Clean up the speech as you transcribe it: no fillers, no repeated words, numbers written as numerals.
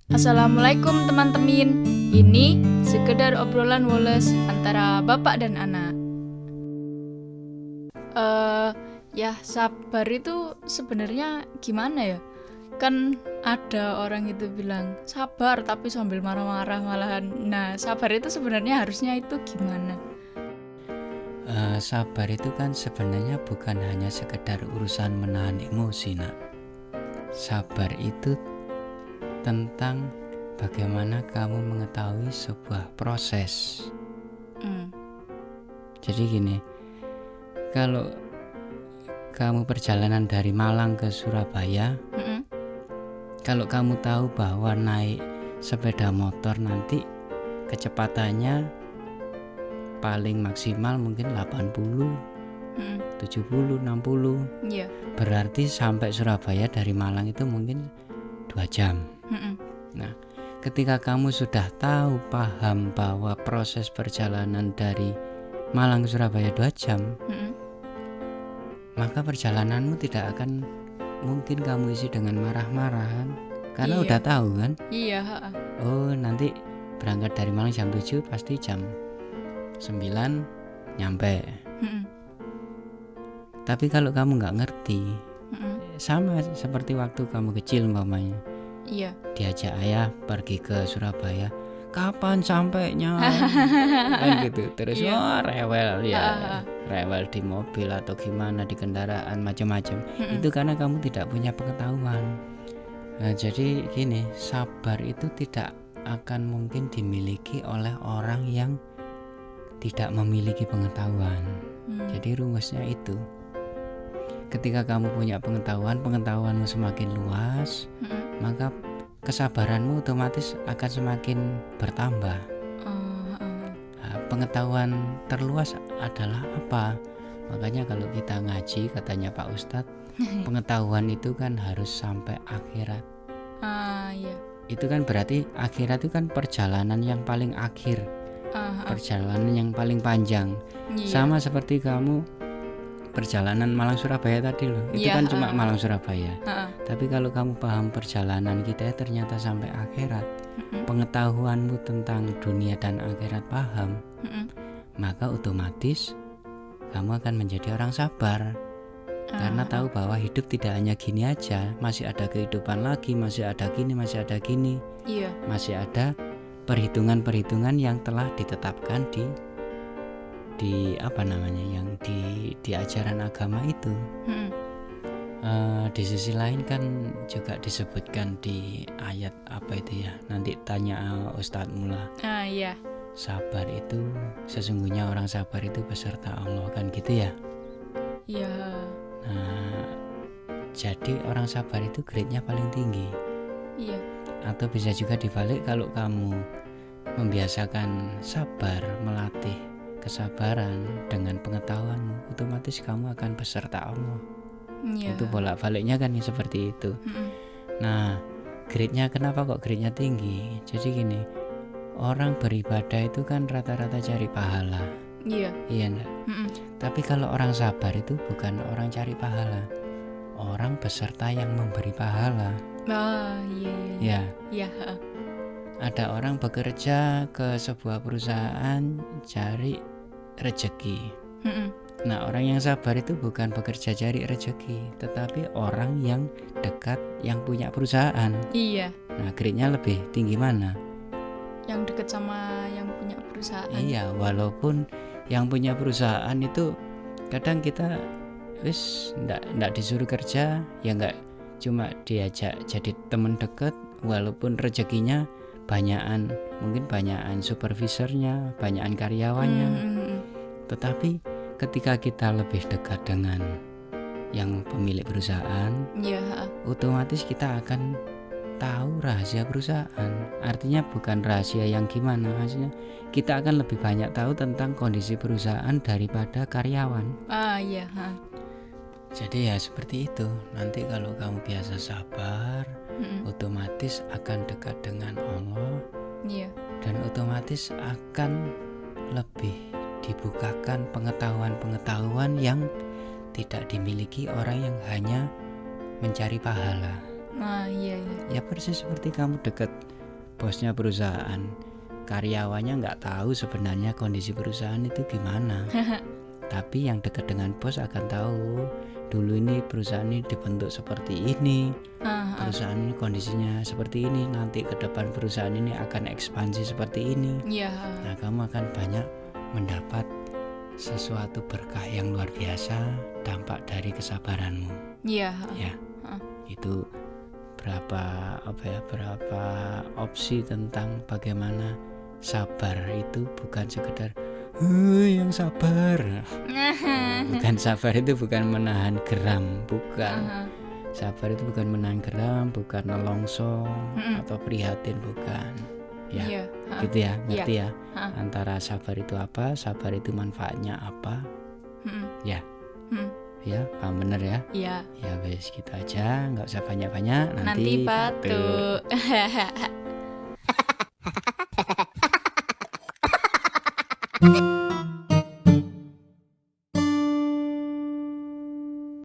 Assalamualaikum teman-teman. Ini sekedar obrolan woles antara bapak dan anak. Ya sabar itu sebenarnya gimana ya? Kan ada orang itu bilang sabar tapi sambil marah-marah malahan. Nah sabar itu sebenarnya harusnya itu gimana? Sabar itu kan sebenarnya bukan hanya sekedar urusan menahan emosi, nak. Sabar itu tentang bagaimana kamu mengetahui sebuah proses. Jadi gini, kalau kamu perjalanan dari Malang ke Surabaya, kalau kamu tahu bahwa naik sepeda motor nanti kecepatannya paling maksimal mungkin 80, 70, 60. Iya. Berarti sampai Surabaya dari Malang itu mungkin 2 jam. Nah, ketika kamu sudah tahu, paham bahwa proses perjalanan dari Malang ke Surabaya 2 jam, maka perjalananmu tidak akan mungkin kamu isi dengan marah-marahan. Karena udah tahu kan? Iya. Oh, nanti berangkat dari Malang jam 7 pasti jam 9 nyampe. Tapi kalau kamu nggak ngerti, sama seperti waktu kamu kecil umpamanya. Iya. Diajak ayah pergi ke Surabaya, kapan sampainya? Kan gitu. Terus rewel ya, rewel di mobil atau gimana di kendaraan macam-macam. Itu karena kamu tidak punya pengetahuan. Nah, jadi gini, sabar itu tidak akan mungkin dimiliki oleh orang yang tidak memiliki pengetahuan. Jadi rumusnya itu, ketika kamu punya pengetahuanmu semakin luas, maka kesabaranmu otomatis akan semakin bertambah. Nah, pengetahuan terluas adalah apa? Makanya kalau kita ngaji, katanya Pak Ustadz, pengetahuan itu kan harus sampai akhirat. Iya. Itu kan berarti akhirat itu kan perjalanan yang paling akhir, perjalanan yang paling panjang. Sama seperti kamu perjalanan Malang Surabaya tadi loh, itu kan cuma Malang Surabaya. Tapi kalau kamu paham perjalanan kita ternyata sampai akhirat, pengetahuanmu tentang dunia dan akhirat paham, maka otomatis kamu akan menjadi orang sabar. Karena tahu bahwa hidup tidak hanya gini aja, masih ada kehidupan lagi, masih ada gini, masih ada gini. Iya. Masih ada perhitungan-perhitungan yang telah ditetapkan di apa namanya, yang di ajaran agama itu. Di sisi lain kan juga disebutkan di ayat apa itu ya, nanti tanya Ustadz Mula. Iya. Sabar itu sesungguhnya orang sabar itu beserta Allah, kan gitu ya. Iya. Nah, jadi orang sabar itu grade-nya paling tinggi. Iya. Atau bisa juga dibalik, kalau kamu membiasakan sabar, melatih kesabaran dengan pengetahuanmu, otomatis kamu akan beserta Allah. Itu bolak-baliknya kan seperti itu. Nah, grade-nya kenapa kok grade-nya tinggi? Jadi gini, orang beribadah itu kan rata-rata cari pahala. Iya. Iya enggak? Tapi kalau orang sabar itu bukan orang cari pahala, orang peserta yang memberi pahala. Iya. Ada orang bekerja ke sebuah perusahaan cari rezeki. Nah, orang yang sabar itu bukan bekerja cari rezeki, tetapi orang yang dekat, yang punya perusahaan. Iya. Nah, grade-nya lebih tinggi mana? Yang dekat sama yang punya perusahaan. Iya, walaupun yang punya perusahaan itu kadang kita ndak disuruh kerja, ya nggak cuma diajak jadi teman dekat, walaupun rezekinya banyakan, mungkin banyakan supervisornya, banyakan karyawannya. Tetapi ketika kita lebih dekat dengan yang pemilik perusahaan, otomatis kita akan tahu rahasia perusahaan. Artinya bukan rahasia yang gimana, maksudnya kita akan lebih banyak tahu tentang kondisi perusahaan daripada karyawan. Jadi ya seperti itu. Nanti kalau kamu biasa sabar, otomatis akan dekat dengan Allah. Dan otomatis akan lebih dibukakan pengetahuan-pengetahuan yang tidak dimiliki orang yang hanya mencari pahala. Iya. Ya persis seperti kamu dekat bosnya perusahaan, karyawannya nggak tahu sebenarnya kondisi perusahaan itu gimana. Tapi yang dekat dengan bos akan tahu, dulu ini perusahaan ini dibentuk seperti ini, perusahaan ini kondisinya seperti ini, nanti ke depan perusahaan ini akan ekspansi seperti ini. Iya. Nah, kamu akan banyak mendapat sesuatu berkah yang luar biasa dampak dari kesabaranmu. Iya. Ya, itu berapa opsi tentang bagaimana sabar itu bukan sekedar yang sabar. Bukan, sabar itu bukan menahan geram, bukan. Sabar itu bukan menahan geram, bukan nelongso atau prihatin, bukan. Ya, Iya. gitu ya, ngerti ya. Antara sabar itu apa, sabar itu manfaatnya apa. Ya. Ya, paham bener ya? Iya. Ya wes, gitu aja, nggak usah banyak-banyak, Nanti batuk. batuk.